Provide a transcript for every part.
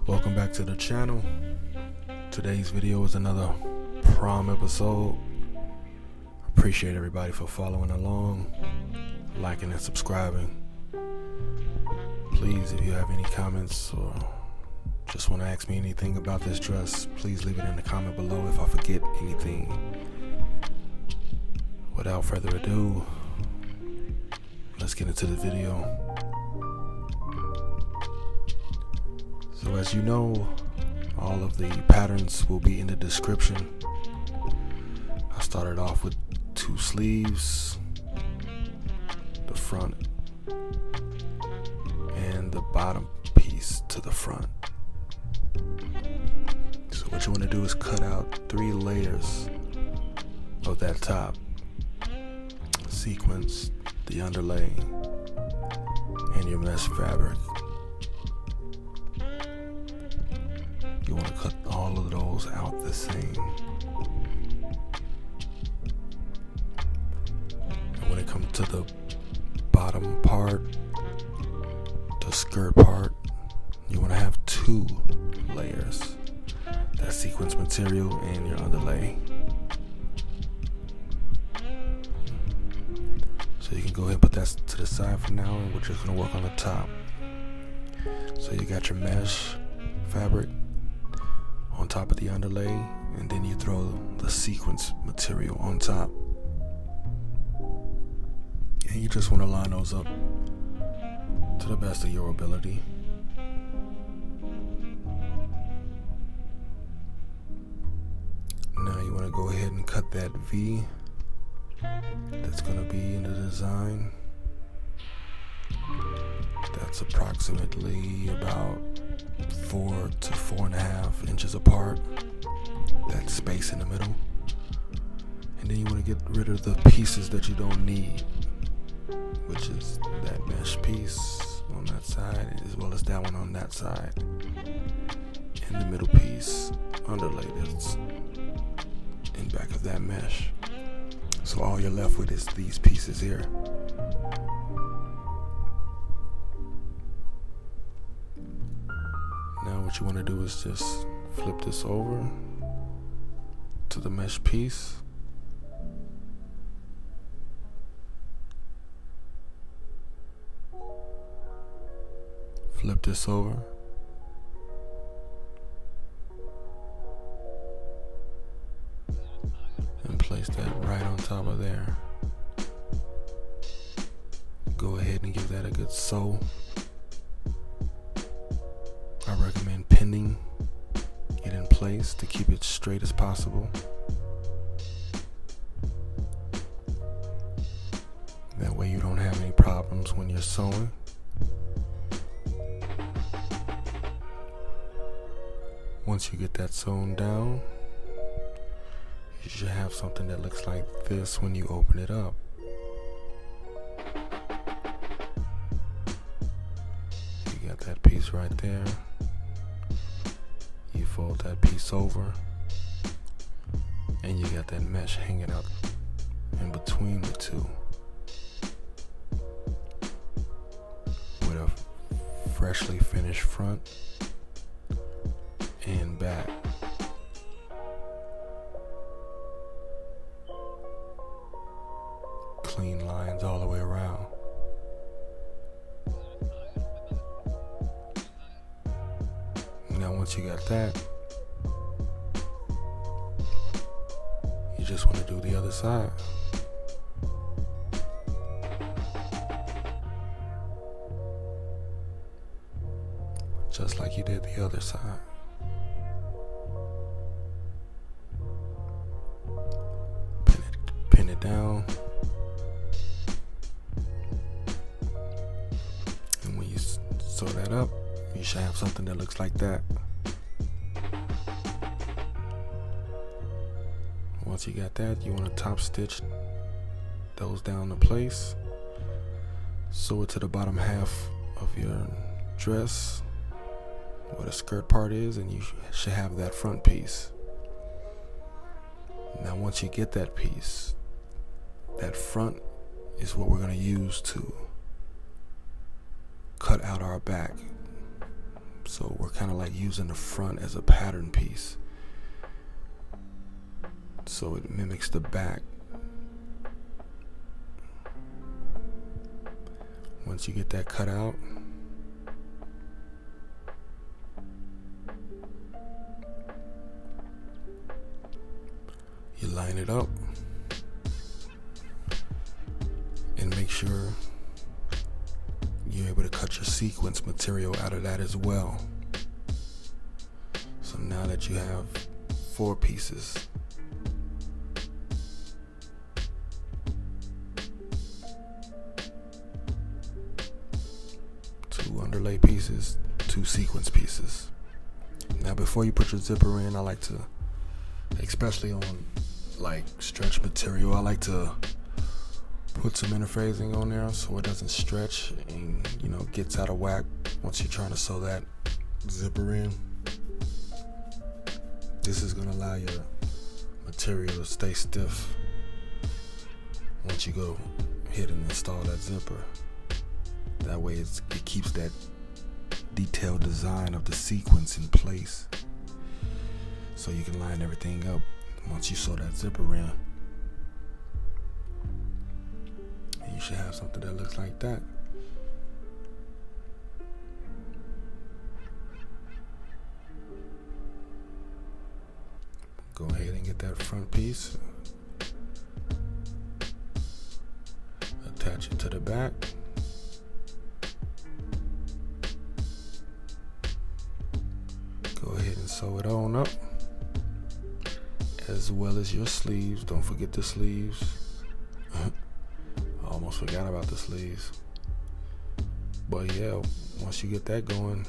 Welcome back to the channel. Today's video is another prom episode. Appreciate everybody for following along, liking and subscribing. Please, if you have any comments or just want to ask me anything about this dress, please leave it in the comment below if I forget anything. Without further ado, let's get into the video. So as you know, all of the patterns will be in the description. I started off with 2 sleeves, the front and the bottom piece to the front. So what you want to do is cut out 3 layers of that top sequence, the underlay, and your mesh fabric. You want to cut all of those out the same. And when it comes to the bottom part, the skirt part, you want to have 2 layers. That sequence material and your underlay. So you can go ahead and put that to the side for now, and we're just going to work on the top. So you got your mesh fabric on top of the underlay, and then you throw the sequence material on top, and you just want to line those up to the best of your ability. Now you want to go ahead and cut that V that's going to be in the design. That's approximately about 4 to 4.5 inches apart, that space in the middle. And then you want to get rid of the pieces that you don't need, which is that mesh piece on that side as well as that one on that side, and the middle piece underlay that's in back of that mesh. So all you're left with is these pieces here. Now what you want to do is just flip this over to the mesh piece. Flip this over. And place that right on top of there. Go ahead and give that a good sew. I recommend pinning it in place to keep it straight as possible. That way you don't have any problems when you're sewing. Once you get that sewn down, you should have something that looks like this when you open it up. You got that piece right there. You fold that piece over, and you got that mesh hanging out in between the two with a freshly finished front and back. Clean lines all the way around. Now once you got that, you just want to do the other side. Just like you did the other side. Pin it down. And when you sew that up, you should have something that looks like that. Once you got that, you want to top stitch those down in place. Sew it to the bottom half of your dress where the skirt part is, and you should have that front piece. Now once you get that piece, that front is what we're going to use to cut out our back So we're kind of like using the front as a pattern piece, so it mimics the back. Once you get that cut out, you line it up and make sure you're able to cut your sequence material out of that as well. So now that you have 4 pieces, two underlay pieces, 2 sequence pieces. Now before you put your zipper in, I like to, especially on like stretch material, I like to put some interfacing on there so it doesn't stretch and, you know, gets out of whack once you're trying to sew that zipper in. This is going to allow your material to stay stiff once you go ahead and install that zipper. That way it keeps that detailed design of the sequence in place, so you can line everything up once you sew that zipper in. You should have something that looks like that. Go ahead and get that front piece, attach it to the back, go ahead and sew it on up, as well as your sleeves. Don't forget the sleeves. I almost forgot about the sleeves. But yeah, once you get that going,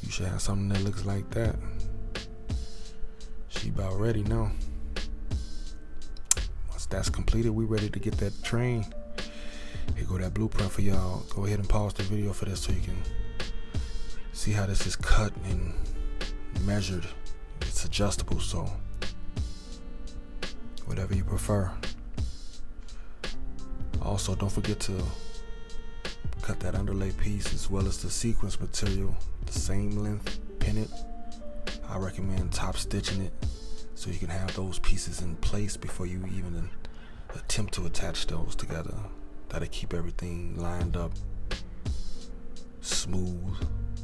you should have something that looks like that. She about ready now. Once that's completed, we ready to get that train. Here go that blueprint for y'all. Go ahead and pause the video for this so you can see how this is cut and measured. It's adjustable, so whatever you prefer. Also, don't forget to cut that underlay piece as well as the sequence material the same length, pin it. I recommend top stitching it so you can have those pieces in place before you even attempt to attach those together. That'll keep everything lined up smooth,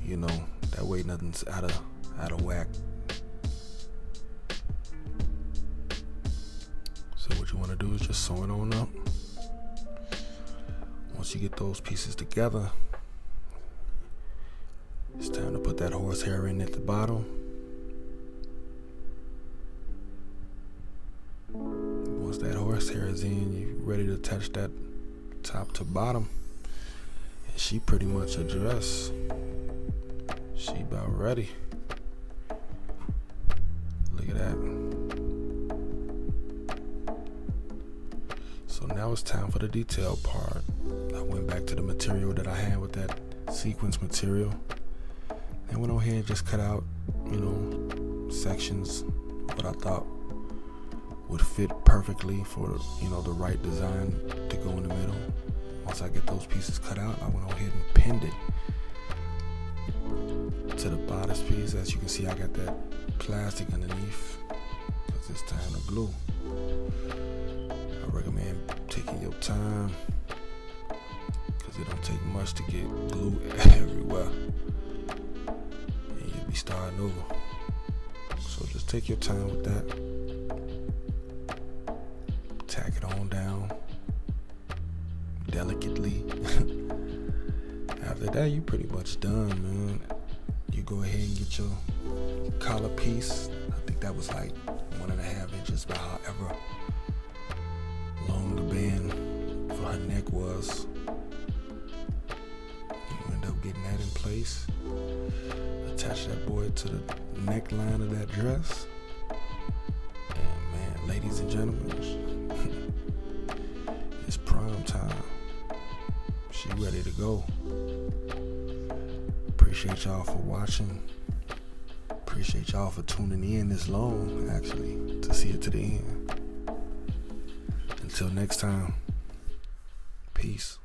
you know, that way nothing's out of whack. So what you want to do is just sew it on up. Once you get those pieces together, it's time to put that horsehair in at the bottom. Once that horsehair is in, you're ready to attach that top to bottom. And she pretty much a dress. She about ready. Look at that. So now it's time for the detail part. I went back to the material that I had with that sequence material and went on here and just cut out, you know, sections what I thought would fit perfectly for, you know, the right design to go in the middle. Once I get those pieces cut out, I went on ahead and pinned it to the bodice piece. As you can see, I got that plastic underneath because it's time to glue. I recommend taking your time because it don't take much to get glue everywhere and you'll be starting over. So just take your time with that. Tack it on down delicately. After that, you pretty much done, man. You go ahead and get your collar piece. I think that was like 1.5 inches, by however long the band for her neck was. You end up getting that in place. Attach that boy to the neckline of that dress. And man, ladies and gentlemen, it's prom time. She ready to go. Appreciate y'all for watching. Appreciate y'all for tuning in this long, actually, to see it to the end. Until next time, peace.